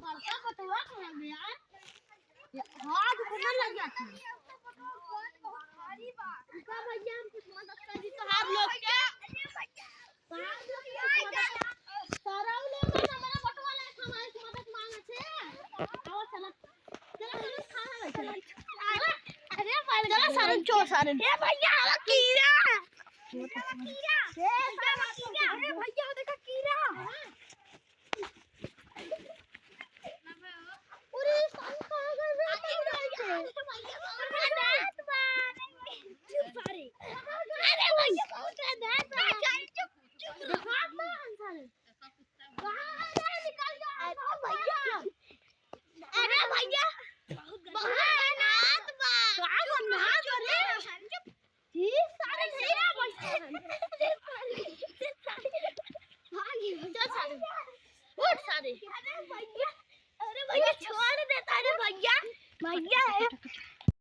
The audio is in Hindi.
फलका कटवा कर यार हाथ दुखने लग जाती है का भैया हम कुछ मदद कर दी तो आप लोग क्या सारा लोग हमारा बटवा ले हमारे मदद मांगे थे आओ चलो चलो खाना ले चलो अरे भाई चलो सारे जो सारे ए भैया कीड़ा कीड़ा अरे भैया देखा कीड़ा अरे सन कहां गए अरे भैया बहुत दांत चुप चुप कहां निकल जा भैया अरे भैया बहुत नाथ बा का नाथ रे जी सारे मेरा भैया भागी जा सारे उठ सारे अरे भैया छोड़ दे तारे भैया भैया